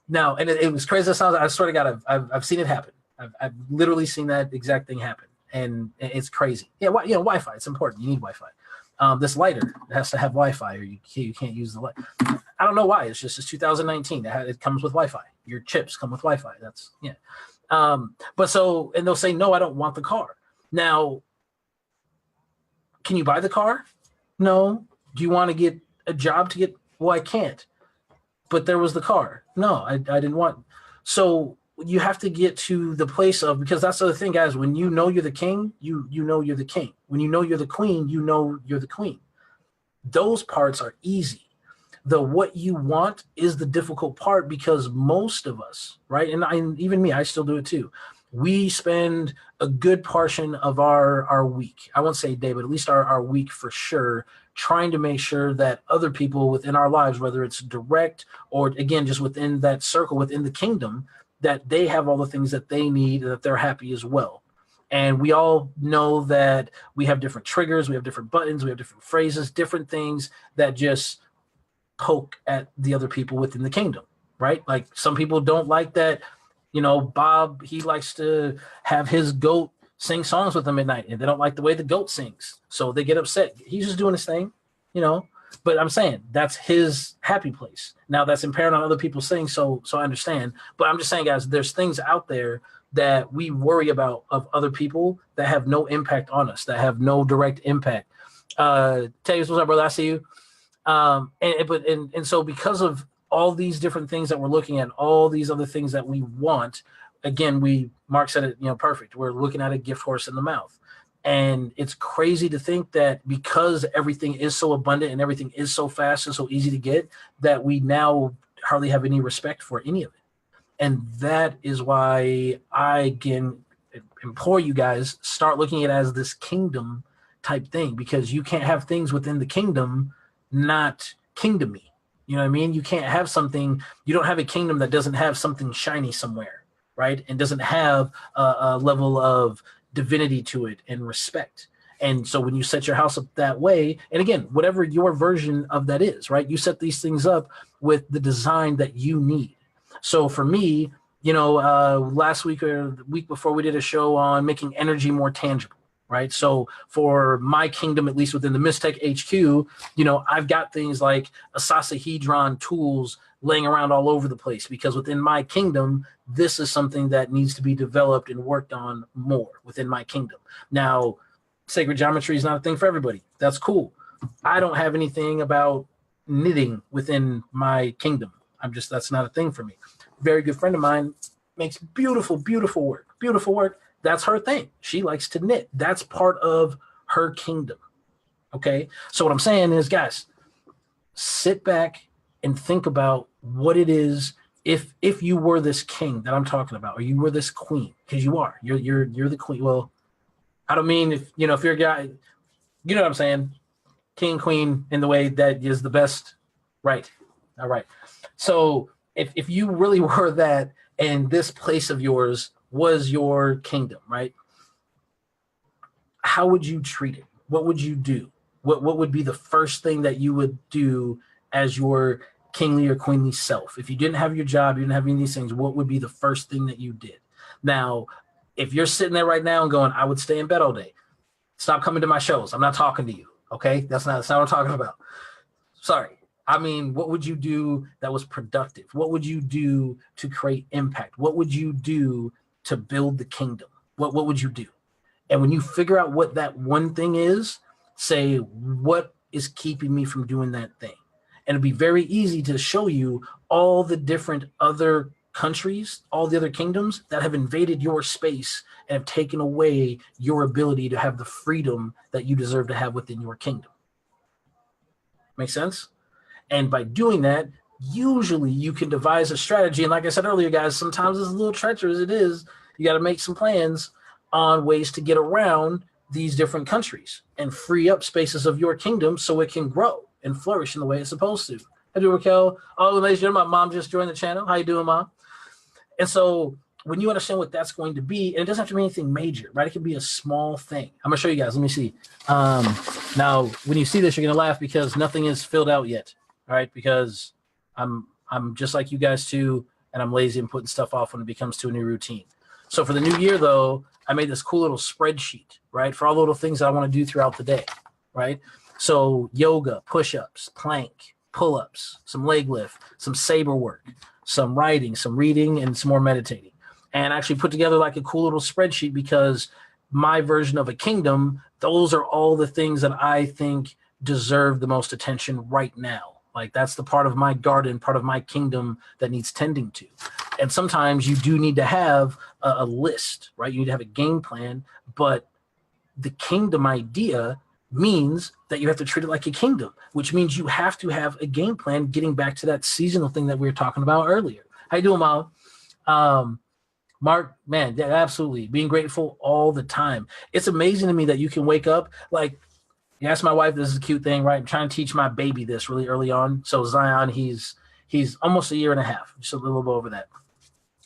Now, and it was crazy. That sounds, I swear to God, I've seen it happen. I've literally seen that exact thing happen, and it's crazy. Yeah, Wi-Fi. It's important. You need Wi-Fi. This lighter has to have Wi-Fi, or you can't use the light. I don't know why. It's 2019. It comes with Wi-Fi. Your chips come with Wi-Fi. That's yeah. But so, and they'll say, "No, I don't want the car." Now, can you buy the car? No. Do you want to get a job to get? Well, I can't. But there was the car. No, I didn't want. So you have to get to the place of, because that's the other thing, guys. When you know you're the king, you know you're the king. When you know you're the queen, you know you're the queen. Those parts are easy. The what you want is the difficult part, because most of us, right, and even me, I still do it too. We spend a good portion of our week, I won't say day, but at least our week for sure, trying to make sure that other people within our lives, whether it's direct or, again, just within that circle, within the kingdom, that they have all the things that they need and that they're happy as well. And we all know that we have different triggers, we have different buttons, we have different phrases, different things that just poke at the other people within the kingdom, right? Like some people don't like that, Bob, he likes to have his goat sing songs with him at night, and they don't like the way the goat sings. So they get upset. He's just doing his thing, But I'm saying that's his happy place. Now that's impaired on other people's things, so I understand. But I'm just saying, guys, there's things out there that we worry about of other people that have no impact on us, that have no direct impact. Tavis, what's up, brother? I see you. And so because of all these different things that we're looking at, all these other things that we want, again, Mark said it, perfect. We're looking at a gift horse in the mouth. And it's crazy to think that because everything is so abundant and everything is so fast and so easy to get, that we now hardly have any respect for any of it. And that is why I, again, implore you guys, start looking at it as this kingdom type thing, because you can't have things within the kingdom not kingdomy. You know what I mean? You can't have something, you don't have a kingdom that doesn't have something shiny somewhere, right? And doesn't have a level of divinity to it and respect. And so when you set your house up that way, and again, whatever your version of that is, right? You set these things up with the design that you need. So for me, last week or the week before, we did a show on making energy more tangible, right? So for my kingdom, at least within the Mystech HQ, I've got things like Asasahedron tools laying around all over the place, because within my kingdom, this is something that needs to be developed and worked on more within my kingdom. Now, sacred geometry is not a thing for everybody. That's cool. I don't have anything about knitting within my kingdom. That's not a thing for me. Very good friend of mine makes beautiful, beautiful work. Beautiful work. That's her thing. She likes to knit. That's part of her kingdom. Okay. So what I'm saying is, guys, sit back and think about what it is. If you were this king that I'm talking about, or you were this queen, because you are, you're the queen. Well, I don't mean if you're a guy, you know what I'm saying? King, queen, in the way that is the best. Right. All right. So if you really were that, and this place of yours was your kingdom, right? How would you treat it? What would you do? What would be the first thing that you would do as your kingly or queenly self? If you didn't have your job, you didn't have any of these things, what would be the first thing that you did? Now, if you're sitting there right now and going, I would stay in bed all day, stop coming to my shows. I'm not talking to you. Okay. That's not what I'm talking about. Sorry. I mean, what would you do that was productive? What would you do to create impact? What would you do to build the kingdom? What would you do? And when you figure out what that one thing is, say, what is keeping me from doing that thing? And it'd be very easy to show you all the different other countries, all the other kingdoms that have invaded your space and have taken away your ability to have the freedom that you deserve to have within your kingdom. Make sense? And by doing that, usually you can devise a strategy. And like I said earlier, guys, sometimes it's a little treacherous. It is. You got to make some plans on ways to get around these different countries and free up spaces of your kingdom so it can grow and flourish in the way it's supposed to. How do you, Raquel? Oh, ladies and gentlemen, my mom just joined the channel. How you doing, Mom? And so when you understand what that's going to be, and it doesn't have to be anything major, right? It can be a small thing. I'm going to show you guys. Let me see. Now, when you see this, you're going to laugh because nothing is filled out yet. All right, because I'm just like you guys too, and I'm lazy and putting stuff off when it becomes to a new routine. So for the new year, though, I made this cool little spreadsheet, right, for all the little things that I want to do throughout the day, right? So yoga, push-ups, plank, pull-ups, some leg lift, some saber work, some writing, some reading, and some more meditating. And I actually put together like a cool little spreadsheet because my version of a kingdom, those are all the things that I think deserve the most attention right now. Like that's the part of my garden, part of my kingdom that needs tending to. And sometimes you do need to have a list, right? You need to have a game plan, but the kingdom idea means that you have to treat it like a kingdom, which means you have to have a game plan, getting back to that seasonal thing that we were talking about earlier. How you doing, Mom? Mark, man, yeah, absolutely. Being grateful all the time. It's amazing to me that you can wake up like, you ask my wife, this is a cute thing, right? I'm trying to teach my baby this really early on. So Zion, he's almost a year and a half, just a little bit over that.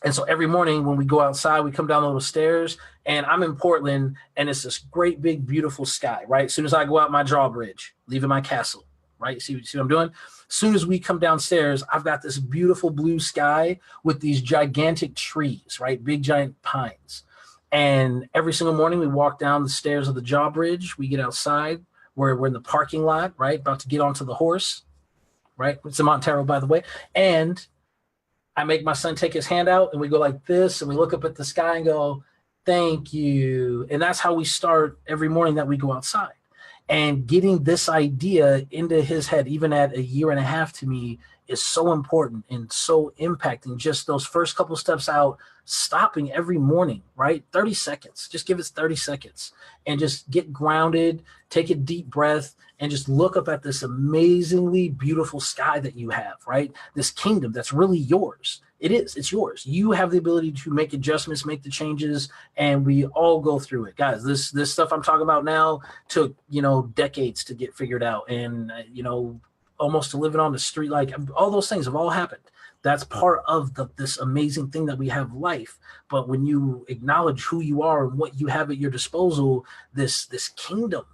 And so every morning when we go outside, we come down the little stairs, and I'm in Portland, and it's this great, big, beautiful sky, right? As soon as I go out my drawbridge, leaving my castle, right? See what I'm doing? As soon as we come downstairs, I've got this beautiful blue sky with these gigantic trees, right? Big, giant pines. And every single morning we walk down the stairs of the drawbridge, we get outside, we're in the parking lot, right? About to get onto the horse, right? It's in Montero, by the way. And I make my son take his hand out, and we go like this, and we look up at the sky and go, thank you. And that's how we start every morning that we go outside. And getting this idea into his head, even at a year and a half, to me is so important and so impacting. Just those first couple steps out, stopping every morning, right? 30 seconds, just give us 30 seconds and just get grounded, take a deep breath, and just look up at this amazingly beautiful sky that you have, right? This kingdom that's really yours. It's yours. You have the ability to make adjustments, make the changes, and we all go through it. Guys, this stuff I'm talking about now took, decades to get figured out, and, almost to living on the street, like all those things have all happened. That's part of this amazing thing that we have, life. But when you acknowledge who you are and what you have at your disposal, this kingdom,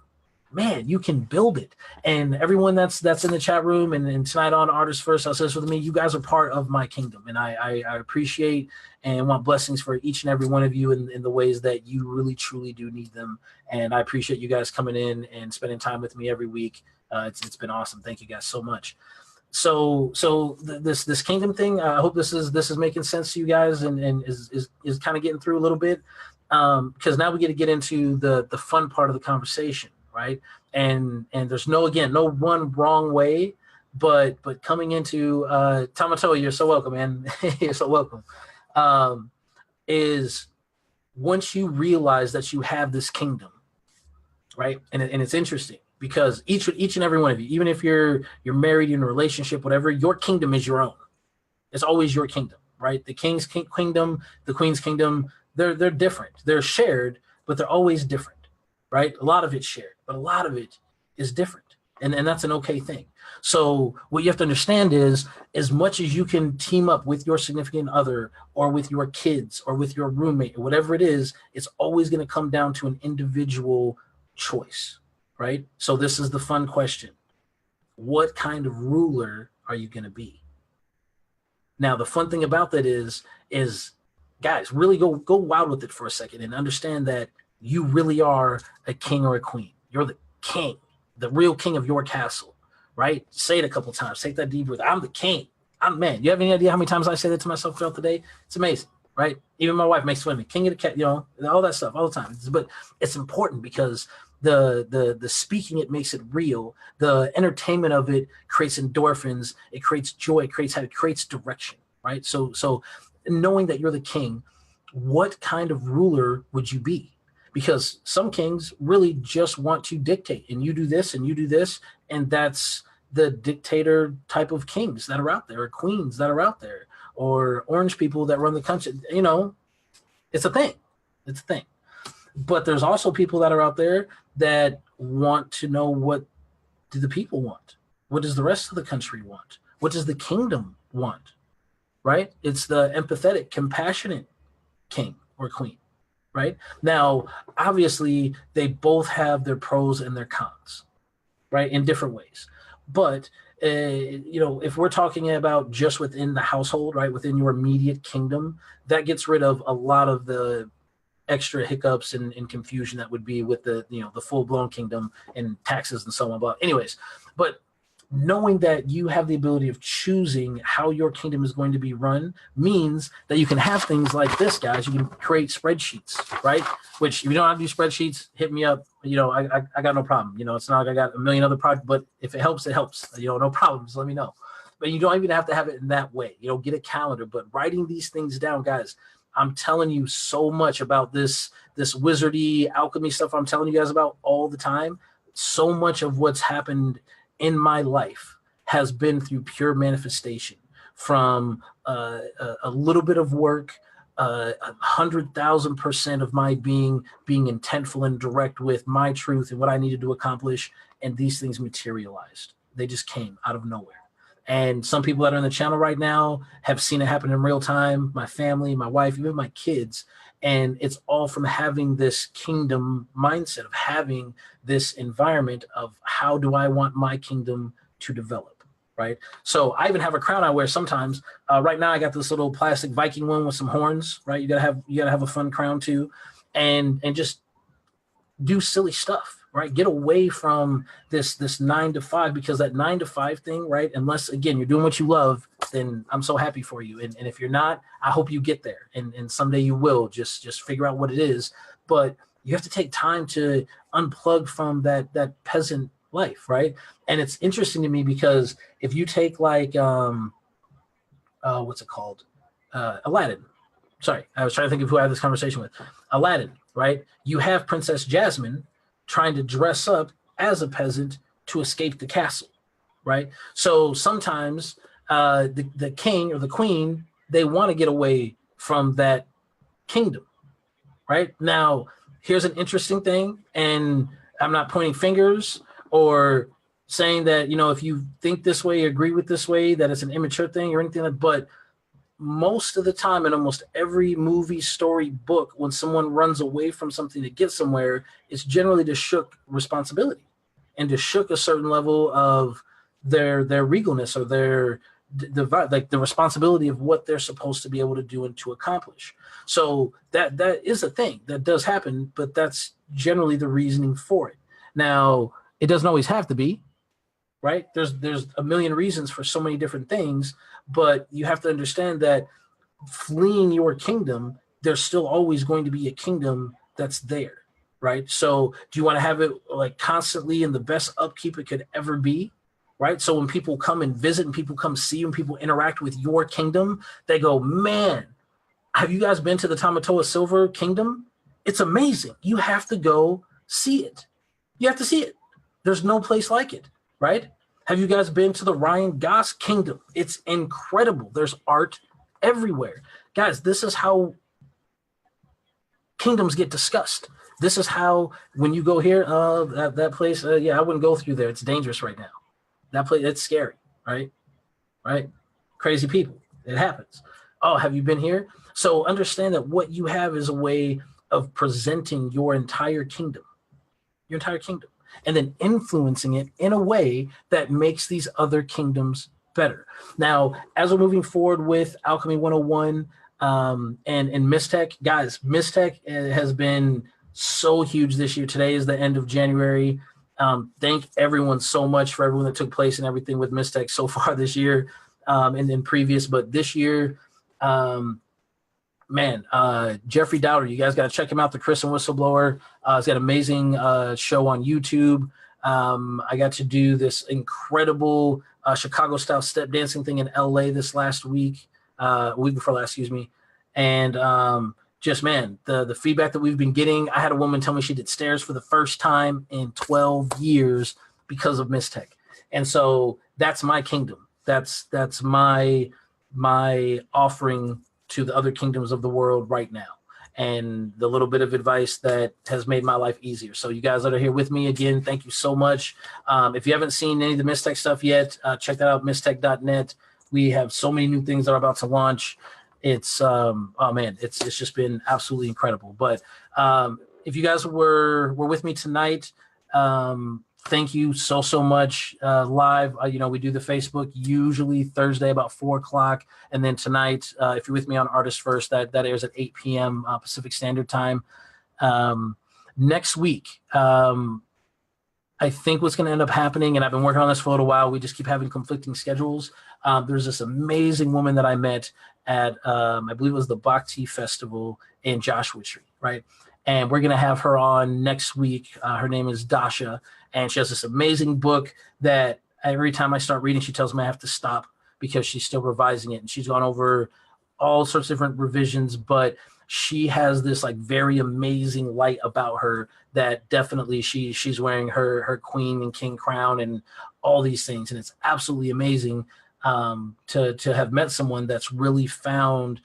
man, you can build it. And everyone that's in the chat room and tonight on Artists First, I'll say this with me, you guys are part of my kingdom. And I appreciate and want blessings for each and every one of you in the ways that you really, truly do need them. And I appreciate you guys coming in and spending time with me every week. It's been awesome. Thank you guys so much. So this kingdom thing, I hope this is making sense to you guys and is kind of getting through a little bit, because now we get to get into the fun part of the conversation, right? And there's no one wrong way, but coming into Tamato, you're so welcome, man. You're so welcome. Is once you realize that you have this kingdom, right? And it's interesting, because each and every one of you, even if you're married in a relationship, whatever, your kingdom is your own. It's always your kingdom, right? The king's kingdom, the queen's kingdom, they're different. They're shared, but they're always different, right? A lot of it's shared, but a lot of it is different. And that's an okay thing. So what you have to understand is, as much as you can team up with your significant other or with your kids or with your roommate or whatever it is, it's always going to come down to an individual choice. Right? So this is the fun question. What kind of ruler are you going to be? Now, the fun thing about that is guys, really go wild with it for a second and understand that you really are a king or a queen. You're the king, the real king of your castle, right? Say it a couple times. Take that deep breath. I'm the king. Man, you have any idea how many times I say that to myself throughout the day? It's amazing, right? Even my wife makes fun of me. King of the cat, all that stuff all the time. But it's important because the speaking, it makes it real. The entertainment of it creates endorphins. It creates joy. It creates direction, right? So knowing that you're the king, what kind of ruler would you be? Because some kings really just want to dictate, and you do this and you do this, and that's the dictator type of kings that are out there, or queens that are out there, or orange people that run the country. It's a thing. It's a thing. But there's also people that are out there that want to know, what do the people want? What does the rest of the country want? What does the kingdom want? Right? It's the empathetic, compassionate king or queen, right? Now, obviously, they both have their pros and their cons, right? In different ways. But, if we're talking about just within the household, right, within your immediate kingdom, that gets rid of a lot of the extra hiccups and confusion that would be with the full-blown kingdom and taxes and so on. But anyways, knowing that you have the ability of choosing how your kingdom is going to be run means that you can have things like this, guys. You can create spreadsheets, right? Which, if you don't know how to do spreadsheets, hit me up. I got no problem. It's not like I got a million other projects, but if it helps, it helps. No problems. Let me know. But you don't even have to have it in that way. Get a calendar. But writing these things down, guys, I'm telling you so much about this wizardy alchemy stuff I'm telling you guys about all the time. So much of what's happened in my life has been through pure manifestation, from a little bit of work, 100,000% of my being intentful and direct with my truth and what I needed to accomplish. And these things materialized. They just came out of nowhere. And some people that are in the channel right now have seen it happen in real time. My family, my wife, even my kids. And it's all from having this kingdom mindset, of having this environment of how do I want my kingdom to develop, right? So I even have a crown I wear sometimes. Right now I got this little plastic Viking one with some horns, right? You gotta have a fun crown too, and just do silly stuff, right? Get away from this 9 to 5, because that 9 to 5 thing, right? Unless again you're doing what you love, then I'm so happy for you. And if you're not, I hope you get there. And someday you will. Just figure out what it is. But you have to take time to unplug from that peasant life, right? And it's interesting to me because if you take like what's it called? Aladdin. Sorry, I was trying to think of who I had this conversation with. Aladdin, right? You have Princess Jasmine trying to dress up as a peasant to escape the castle, right? So sometimes the king or the queen, they want to get away from that kingdom, right? Now, here's an interesting thing, and I'm not pointing fingers or saying that, if you think this way, agree with this way, that it's an immature thing or anything like that, but most of the time in almost every movie, story, book, when someone runs away from something to get somewhere, it's generally to shook responsibility and to shook a certain level of their regalness or the responsibility of what they're supposed to be able to do and to accomplish. So that is a thing that does happen, but that's generally the reasoning for it. Now, it doesn't always have to be, right? There's a million reasons for so many different things, but you have to understand that fleeing your kingdom, there's still always going to be a kingdom that's there, right? So do you want to have it like constantly in the best upkeep it could ever be, right? So when people come and visit and people come see you and people interact with your kingdom, they go, man, have you guys been to the Tamatoa Silver Kingdom? It's amazing. You have to go see it. You have to see it. There's no place like it, right? Have you guys been to the Ryan Goss Kingdom? It's incredible. There's art everywhere. Guys, this is how kingdoms get discussed. This is how, when you go here, that place, I wouldn't go through there. It's dangerous right now. That place, it's scary, right? Right? Crazy people. It happens. Oh, have you been here? So understand that what you have is a way of presenting your entire kingdom. Your entire kingdom. And then influencing it in a way that makes these other kingdoms better. Now, as we're moving forward with Alchemy 101 and Mystech, guys, Mystech has been so huge this year. Today is the end of January. Thank everyone so much for everyone that took place and everything with Mystech so far this year and then previous. But this year, Jeffrey Dowder, you guys got to check him out, the Chris and Whistleblower. He's got an amazing show on YouTube. I got to do this incredible Chicago-style step dancing thing in LA this last week, week before last, excuse me. And the feedback that we've been getting, I had a woman tell me she did stairs for the first time in 12 years because of Mystech. And so that's my kingdom. That's my offering to the other kingdoms of the world right now, and the little bit of advice that has made my life easier. So you guys that are here with me, again, thank you so much. If you haven't seen any of the Mystech stuff yet, check that out, mystech.net. We have so many new things that are about to launch. It's it's just been absolutely incredible. But if you guys were with me tonight, thank you so much. Live, we do the Facebook usually Thursday about 4:00, and then tonight, if you're with me on Artist First, that airs at 8 p.m. Pacific Standard Time. Next week, I think what's going to end up happening, and I've been working on this for a little while, we just keep having conflicting schedules. There's this amazing woman that I met at, I believe it was the Bhakti Festival in Joshua Tree, right? And we're going to have her on next week. Her name is Dasha, and she has this amazing book that every time I start reading, she tells me I have to stop because she's still revising it. And she's gone over all sorts of different revisions, but she has this like very amazing light about her that definitely she's wearing her queen and king crown and all these things. And it's absolutely amazing to have met someone that's really found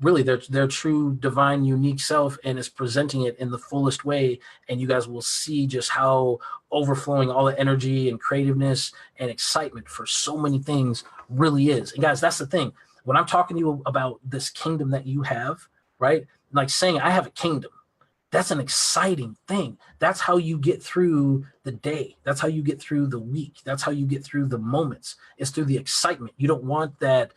really their true divine unique self and is presenting it in the fullest way. And you guys will see just how overflowing all the energy and creativeness and excitement for so many things really is. And guys, that's the thing. When I'm talking to you about this kingdom that you have, right? Like saying I have a kingdom, that's an exciting thing. That's how you get through the day. That's how you get through the week. That's how you get through the moments. It's through the excitement. You don't want that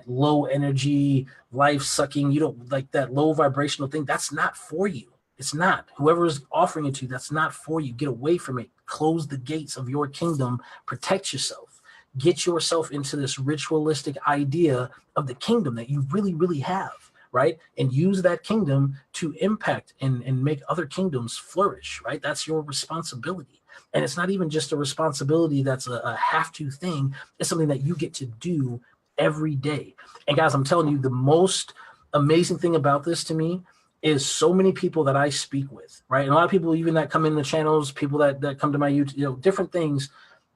low energy, life sucking. You don't like that low vibrational thing. That's not for you. It's not. Whoever is offering it to you, that's not for you. Get away from it. Close the gates of your kingdom. Protect yourself. Get yourself into this ritualistic idea of the kingdom that you really, really have. Right? And use that kingdom to impact and make other kingdoms flourish, right? That's your responsibility. And it's not even just a responsibility that's a have to thing. It's something that you get to do every day. And guys, I'm telling you, the most amazing thing about this to me is so many people that I speak with, right? And a lot of people even that come in the channels, people that come to my YouTube, different things,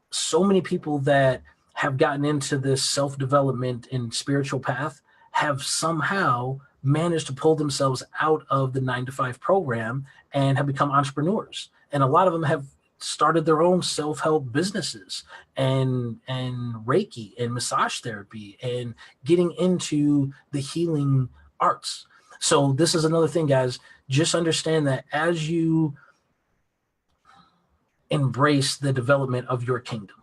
so many people that have gotten into this self-development and spiritual path have somehow managed to pull themselves out of the 9-to-5 program and have become entrepreneurs. And a lot of them have started their own self-help businesses and Reiki and massage therapy and getting into the healing arts. So this is another thing, guys. Just understand that as you embrace the development of your kingdom,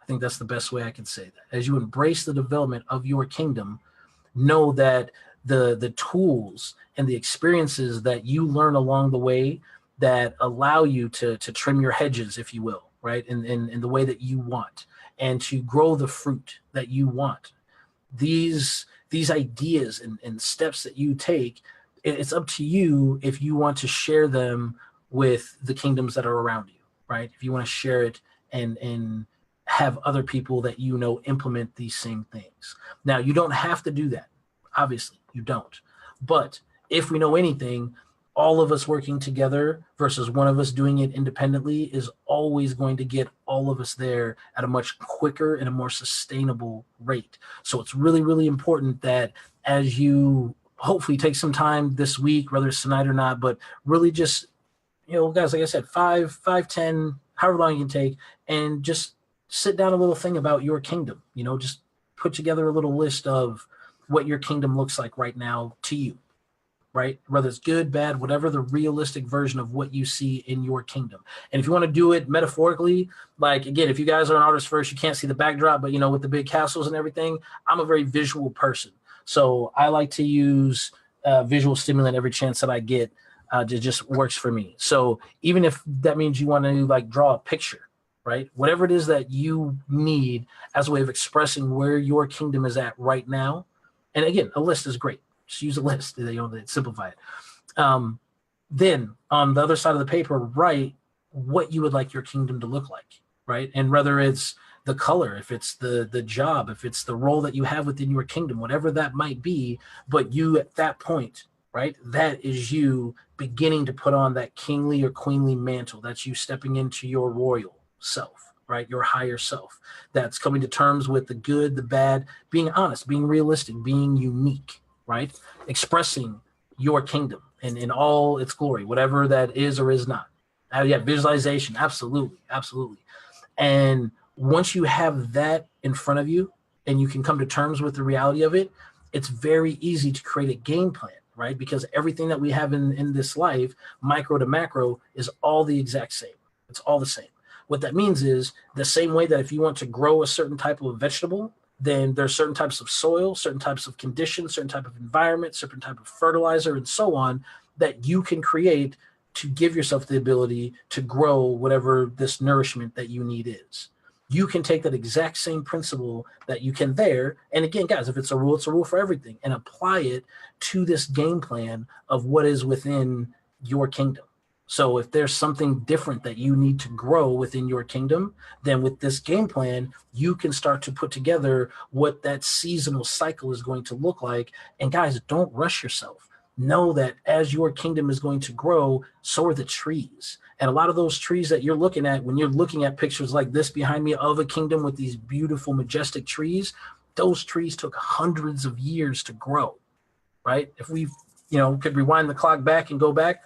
I think that's the best way I can say that. As you embrace the development of your kingdom, know that the tools and the experiences that you learn along the way that allow you to trim your hedges, if you will, right, in the way that you want, and to grow the fruit that you want. These ideas and steps that you take, it's up to you if you want to share them with the kingdoms that are around you, right? If you want to share it and have other people that you know implement these same things. Now, you don't have to do that. Obviously, you don't. But if we know anything, all of us working together versus one of us doing it independently is always going to get all of us there at a much quicker and a more sustainable rate. So it's really, really important that as you hopefully take some time this week, whether it's tonight or not, but really just, guys, like I said, 5, 10, however long you can take, and just sit down a little thing about your kingdom, just put together a little list of what your kingdom looks like right now to you, right? Whether it's good, bad, whatever the realistic version of what you see in your kingdom. And if you want to do it metaphorically, like, again, if you guys are an artist first, you can't see the backdrop, but, with the big castles and everything, I'm a very visual person. So I like to use visual stimulant every chance that I get. It just works for me. So even if that means you want to draw a picture, right? Whatever it is that you need as a way of expressing where your kingdom is at right now. And again, a list is great. Just use a list, to simplify it. Then on the other side of the paper, write what you would like your kingdom to look like, right? And whether it's the color, if it's the job, if it's the role that you have within your kingdom, whatever that might be, but you at that point, right? That is you beginning to put on that kingly or queenly mantle. That's you stepping into your royal self, right? Your higher self. That's coming to terms with the good, the bad, being honest, being realistic, being unique, right? Expressing your kingdom in all its glory, whatever that is or is not. Yeah, visualization, absolutely, absolutely. And once you have that in front of you and you can come to terms with the reality of it, it's very easy to create a game plan, right? Because everything that we have in this life, micro to macro, is all the exact same. It's all the same. What that means is the same way that if you want to grow a certain type of vegetable, then there's certain types of soil, certain types of conditions, certain type of environment, certain type of fertilizer, and so on, that you can create to give yourself the ability to grow whatever this nourishment that you need is. You can take that exact same principle that you can there, and again, guys, if it's a rule for everything, and apply it to this game plan of what is within your kingdom. So if there's something different that you need to grow within your kingdom, then with this game plan, you can start to put together what that seasonal cycle is going to look like. And guys, don't rush yourself. Know that as your kingdom is going to grow, so are the trees. And a lot of those trees that you're looking at, when you're looking at pictures like this behind me of a kingdom with these beautiful, majestic trees, those trees took hundreds of years to grow. right? If we, could rewind the clock back and go back,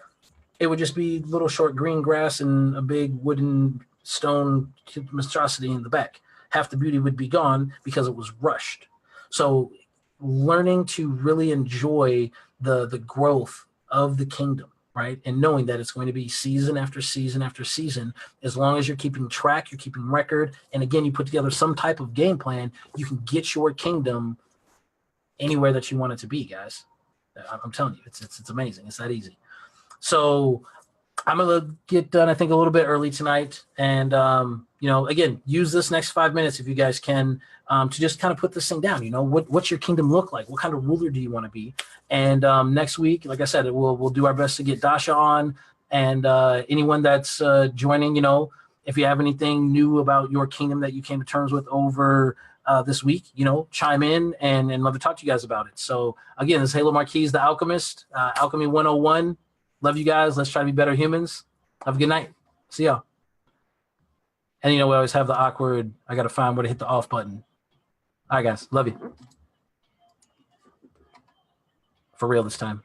it would just be little short green grass and a big wooden stone monstrosity in the back. Half the beauty would be gone because it was rushed. So learning to really enjoy the growth of the kingdom, right? And knowing that it's going to be season after season after season, as long as you're keeping track, you're keeping record, and again, you put together some type of game plan, you can get your kingdom anywhere that you want it to be, guys. I'm telling you, it's amazing. It's that easy. So I'm going to get done, I think, a little bit early tonight. And, again, use this next 5 minutes, if you guys can, to just kind of put this thing down. What's your kingdom look like? What kind of ruler do you want to be? And next week, like I said, we'll do our best to get Dasha on. And anyone that's joining, if you have anything new about your kingdom that you came to terms with over this week, chime in and love to talk to you guys about it. So, again, this is Halo Marquise, the Alchemist, Alchemy 101. Love you guys. Let's try to be better humans. Have a good night. See y'all. And we always have the awkward, I got to find where to hit the off button. All right, guys. Love you. For real this time.